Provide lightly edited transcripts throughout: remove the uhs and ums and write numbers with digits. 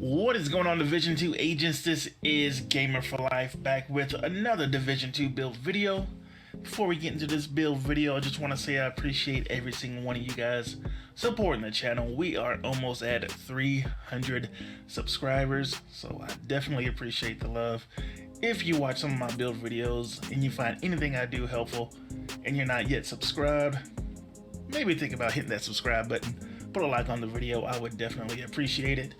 What is going on, Division 2 agents? This is Gamer for Life back with another Division 2 build video. Before we get into this build video, I just want to say I appreciate every single one of you guys supporting the channel. We are almost at 300 subscribers, so I definitely appreciate the love. If you watch some of my build videos and you find anything I do helpful and you're not yet subscribed, maybe think about hitting that subscribe button. Put a like on the video, I would definitely appreciate it.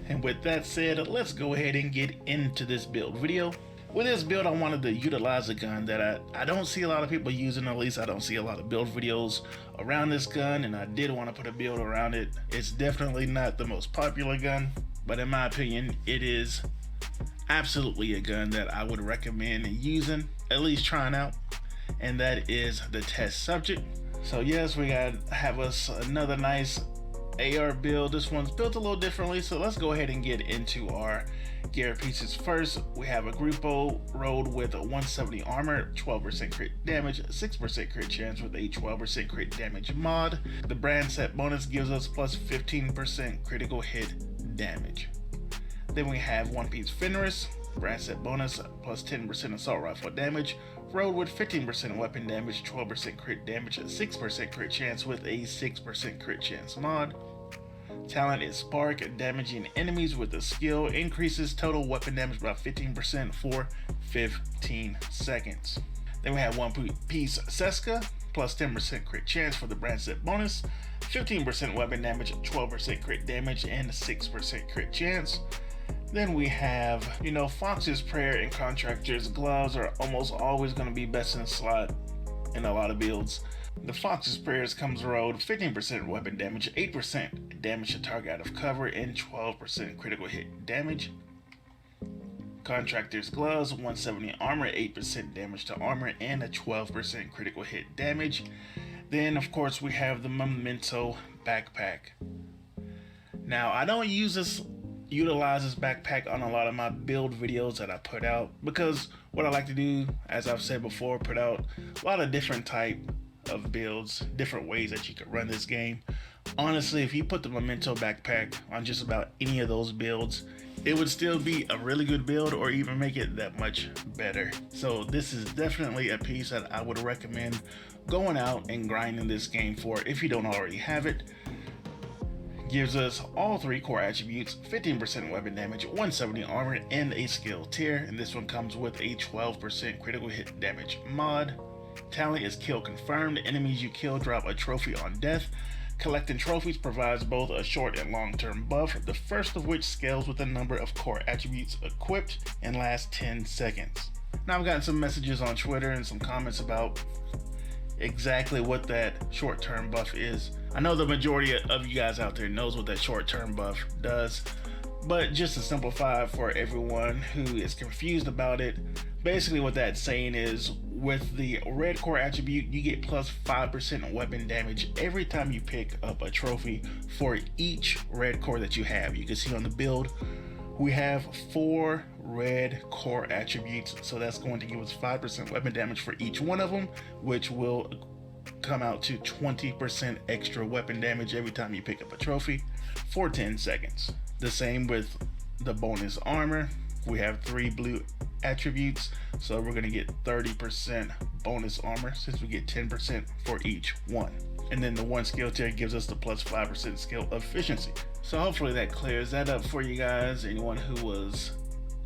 And with that said, let's go ahead and get into this build video. With this build, I wanted to utilize a gun that I don't see a lot of people using. At least I don't see a lot of build videos around this gun, and I did want to put a build around it. It's definitely not the most popular gun, but in my opinion, it is absolutely a gun that I would recommend using, at least trying out, and that is the test subject. So yes, we have us another nice AR build. This one's built a little differently, so let's go ahead and get into our gear pieces. First, we have a Grupo Road with a 170 armor, 12% crit damage, 6% crit chance with a 12% crit damage mod. The brand set bonus gives us plus 15% critical hit damage. Then we have One Piece Fenris, brand set bonus, plus 10% assault rifle damage. Road with 15% weapon damage, 12% crit damage, 6% crit chance with a 6% crit chance mod. Talent is Spark, damaging enemies with the skill increases total weapon damage by 15% for 15 seconds. Then we have One Piece Seska, plus 10% crit chance for the brand set bonus, 15% weapon damage, 12% crit damage, and 6% crit chance. Then we have, Fox's Prayer and Contractor's Gloves are almost always going to be best in slot in a lot of builds. The Fox's Prayers comes road 15% weapon damage, 8% damage to target out of cover, and 12% critical hit damage. Contractor's Gloves, 170 armor, 8% damage to armor, and a 12% critical hit damage. Then, of course, we have the Memento backpack. Now, I don't utilize this backpack on a lot of my build videos that I put out, because what I like to do, as I've said before, put out a lot of different type of builds, different ways that you could run this game. Honestly, if you put the Memento backpack on just about any of those builds, it would still be a really good build or even make it that much better. So this is definitely a piece that I would recommend going out and grinding this game for if you don't already have it. Gives us all 3 core attributes, 15% weapon damage, 170 armor, and a skill tier, and this one comes with a 12% critical hit damage mod. Talent is Kill Confirmed. Enemies you kill drop a trophy on death. Collecting trophies provides both a short and long-term buff, the first of which scales with the number of core attributes equipped and lasts 10 seconds. Now, I've gotten some messages on Twitter and some comments about exactly what that short-term buff is. I know the majority of you guys out there knows what that short-term buff does, but just to simplify for everyone who is confused about it, basically what that's saying is with the red core attribute, you get plus 5% weapon damage every time you pick up a trophy for each red core that you have. You can see on the build, we have 4 red core attributes, so that's going to give us 5% weapon damage for each one of them, which will come out to 20% extra weapon damage every time you pick up a trophy for 10 seconds. The same with the bonus armor. We have 3 blue attributes, so we're going to get 30% bonus armor since we get 10% for each one. And then the one skill tier gives us the plus 5% skill efficiency. So hopefully that clears that up for you guys, anyone who was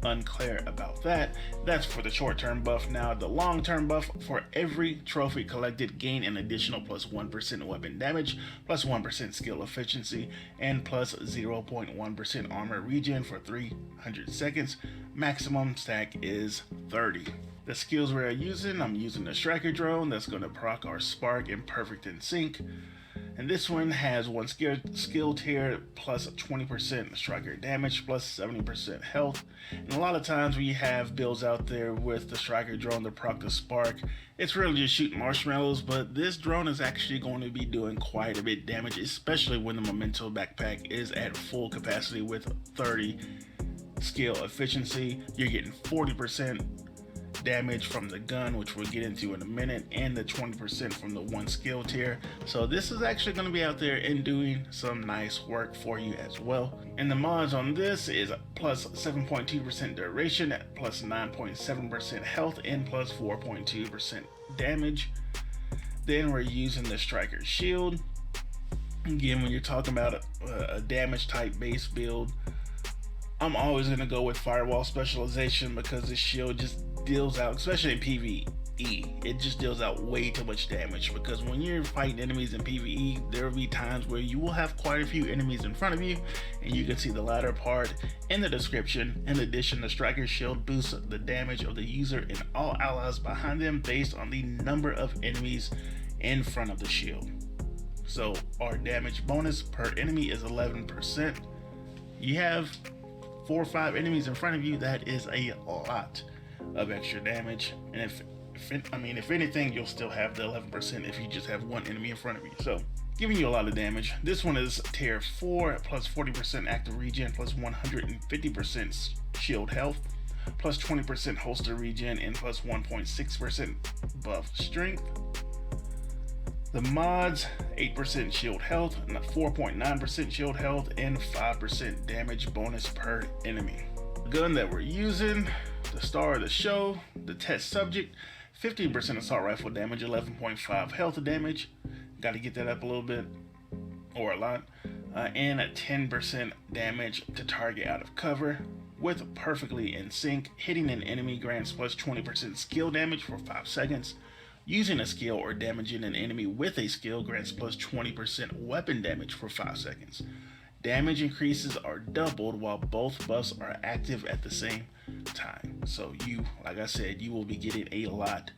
unclear about that. That's for the short-term buff. Now, the long-term buff: for every trophy collected, gain an additional plus 1% weapon damage, plus 1% skill efficiency, and plus 0.1% armor regen for 300 seconds. Maximum stack is 30. The skills we're using: I'm using the Striker Drone. That's going to proc our Spark and Perfect in Sync. And this one has one skill tier plus 20% striker damage plus 70% health. And a lot of times we have builds out there with the Striker Drone to proc the Spark. It's really just shooting marshmallows, but this drone is actually going to be doing quite a bit damage, especially when the Memento backpack is at full capacity with 30 skill efficiency. You're getting 40% damage from the gun, which we'll get into in a minute, and the 20% from the one skill tier. So this is actually going to be out there and doing some nice work for you as well. And the mods on this is plus 7.2% duration, plus 9.7% health, and plus 4.2% damage. Then we're using the striker shield. Again, when you're talking about a damage type base build, I'm always going to go with Firewall specialization, because the shield just deals out, especially in PVE, it just deals out way too much damage. Because when you're fighting enemies in PVE, there will be times where you will have quite a few enemies in front of you, and you can see the latter part in the description. In addition, the striker shield boosts the damage of the user and all allies behind them based on the number of enemies in front of the shield. So our damage bonus per enemy is 11%. You have 4 or 5 enemies in front of you, that is a lot of extra damage. And if anything, you'll still have the 11% if you just have 1 enemy in front of you. So giving you a lot of damage. This one is tier 4, plus 40% active regen, plus 150% shield health, plus 20% holster regen, and plus 1.6% buff strength. The mods, 8% shield health, 4.9% shield health, and 5% damage bonus per enemy. The gun that we're using, the star of the show, the test subject, 15% assault rifle damage, 11.5 health damage. Got to get that up a little bit, or a lot. And a 10% damage to target out of cover, with perfectly in sync. Hitting an enemy grants plus 20% skill damage for 5 seconds. Using a skill or damaging an enemy with a skill grants plus 20% weapon damage for 5 seconds. Damage increases are doubled while both buffs are active at the same time. So you, like I said, you will be getting a lot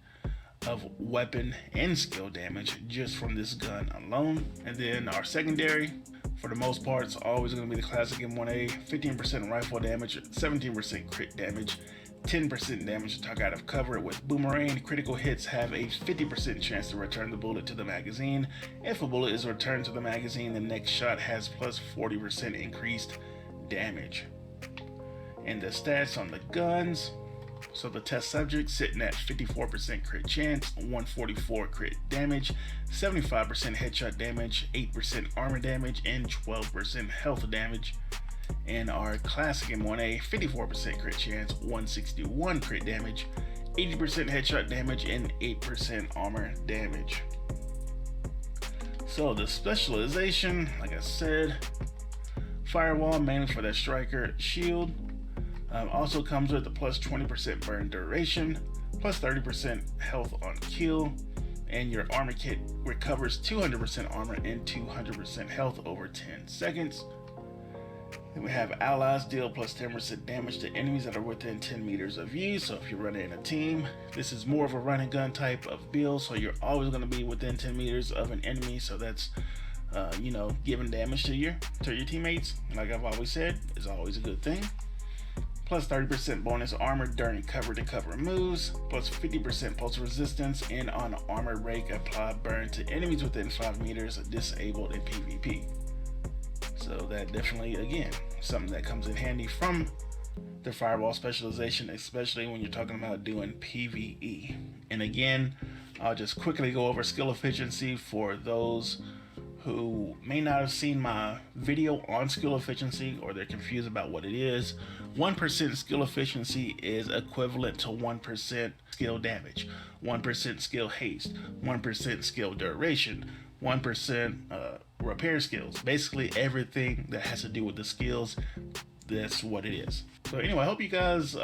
of weapon and skill damage just from this gun alone. And then our secondary, for the most part, it's always going to be the classic M1A. 15% rifle damage, 17% crit damage, 10% damage to target out of cover. With boomerang, critical hits have a 50% chance to return the bullet to the magazine. If a bullet is returned to the magazine, the next shot has plus 40% increased damage. And the stats on the guns, so the test subject sitting at 54% crit chance, 144 crit damage, 75% headshot damage, 8% armor damage, and 12% health damage. And our classic M1A, 54% crit chance, 161 crit damage, 80% headshot damage, and 8% armor damage. So the specialization, like I said, Firewall, mainly for that striker shield. Also comes with the plus 20% burn duration, plus 30% health on kill, and your armor kit recovers 200% armor and 200% health over 10 seconds. Then we have allies deal plus 10% damage to enemies that are within 10 meters of you. So if you're running in a team, this is more of a run and gun type of build, so you're always going to be within 10 meters of an enemy. So that's giving damage to your teammates, like I've always said, is always a good thing. Plus 30% bonus armor during cover to cover moves, plus 50% pulse resistance, and on armor rake apply burn to enemies within 5 meters disabled in PvP. So that definitely, again, something that comes in handy from the Firewall specialization, especially when you're talking about doing PvE. And again, I'll just quickly go over skill efficiency for those who may not have seen my video on skill efficiency, or they're confused about what it is. 1% skill efficiency is equivalent to 1% skill damage, 1% skill haste, 1% skill duration, 1% repair skills. Basically everything that has to do with the skills, that's what it is. So anyway, I hope you guys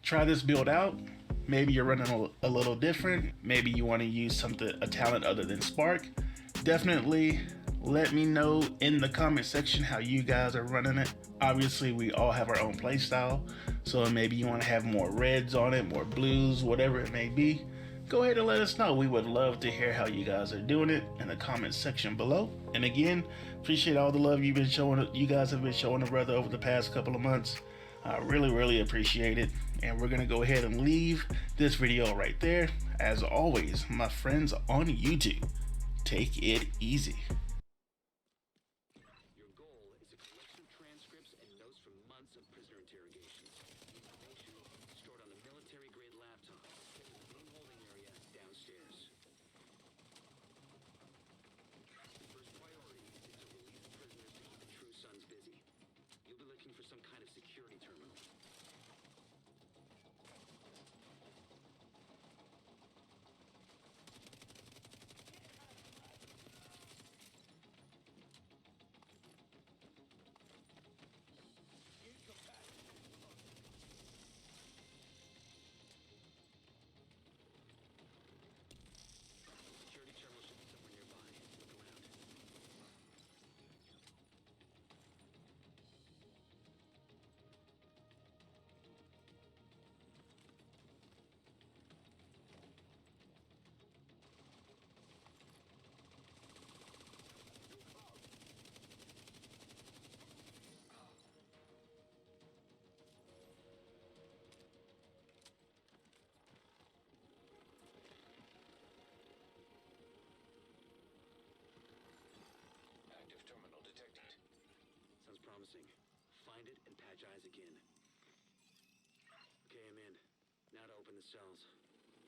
try this build out. Maybe you're running a little different. Maybe you want to use a talent other than Spark. Definitely let me know in the comment section how you guys are running it. Obviously, we all have our own play style, so maybe you want to have more reds on it, more blues, whatever it may be. Go ahead and let us know. We would love to hear how you guys are doing it in the comment section below. And again, appreciate all the love you guys have been showing the brother over the past couple of months. I really appreciate it. And we're gonna go ahead and leave this video right there. As always, my friends on YouTube, take it easy. Your goal is a collection of transcripts and notes from months of prisoner interrogations. Information stored on a military-grade scratch eyes again. Okay, I'm in. Now to open the cells.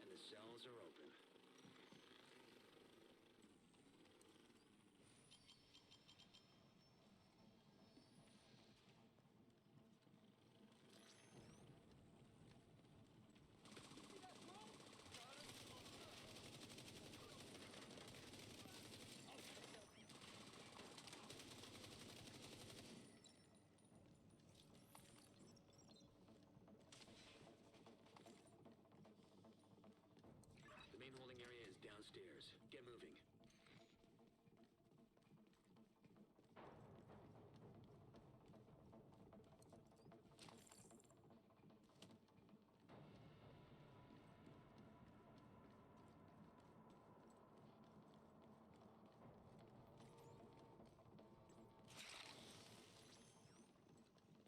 And the cells are open. The main holding area is downstairs. Get moving.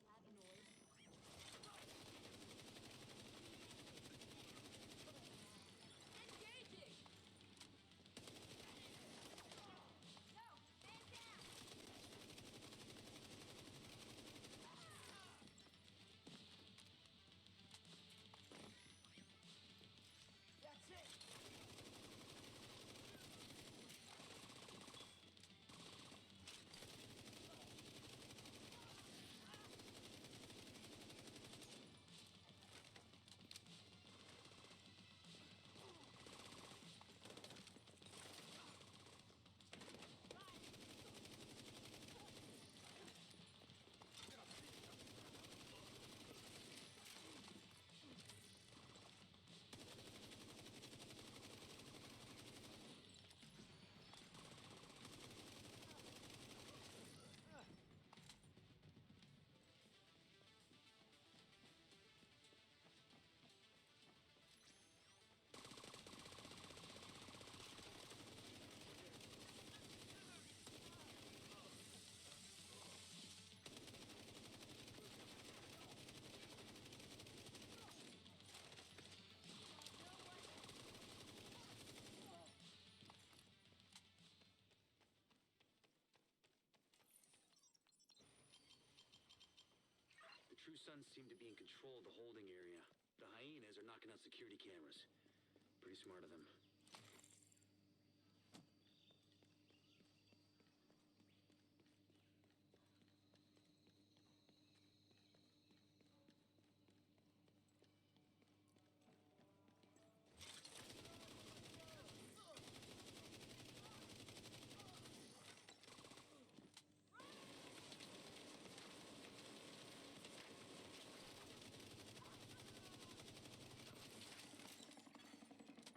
Loud noise. Engaging! No! Man down! That's it! The True Sons seem to be in control of the holding area. The hyenas are knocking out security cameras. Pretty smart of them.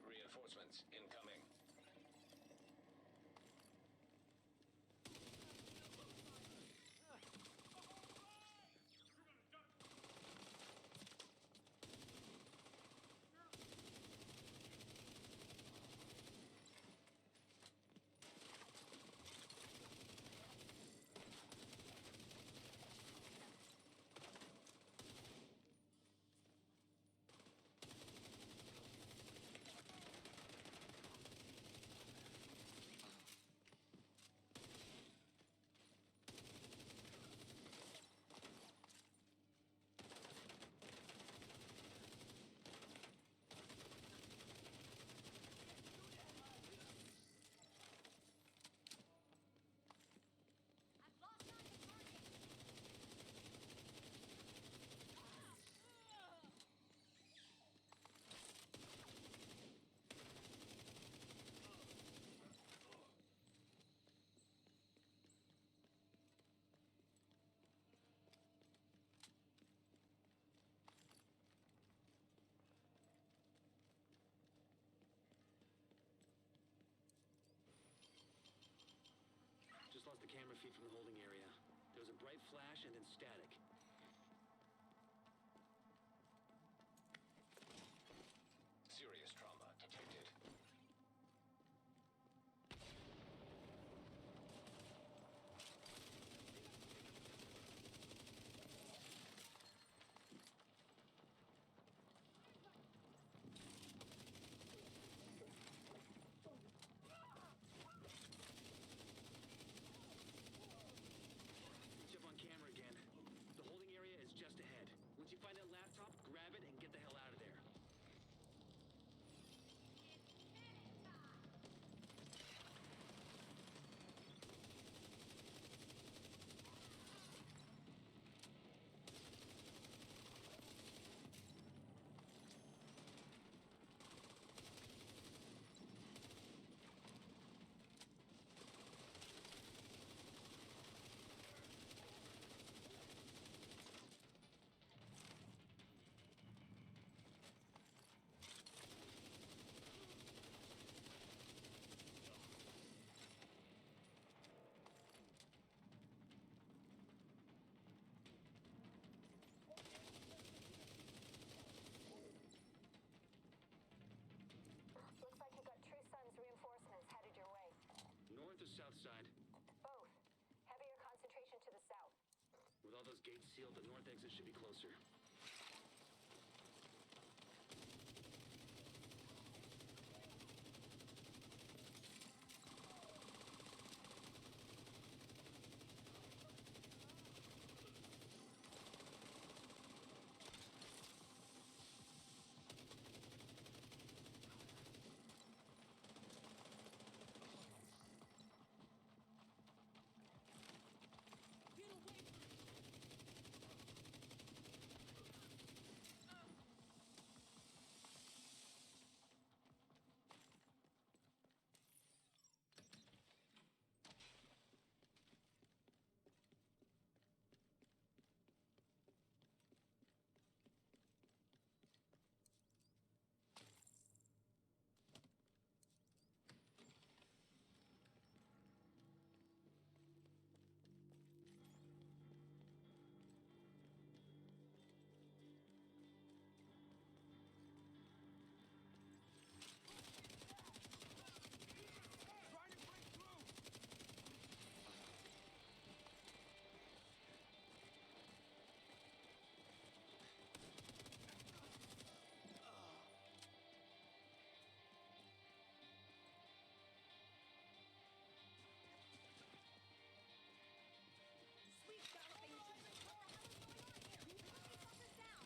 Reinforcements incoming. I've lost sight of target! Just lost the camera feed from the holding area. There was a bright flash and then static. Serious trauma detected. Catch up on camera again. The sealed. The north exit should be closer. Sweet salvation. What the hell is going on here? Somebody shut this down.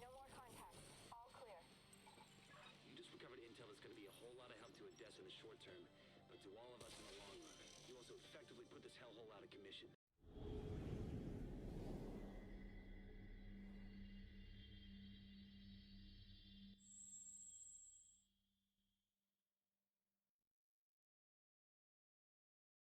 No more contact. All clear. You just recovered intel that's going to be a whole lot of help to Odessa in the short term, but to all of us in the long run. You also effectively put this hellhole out of commission.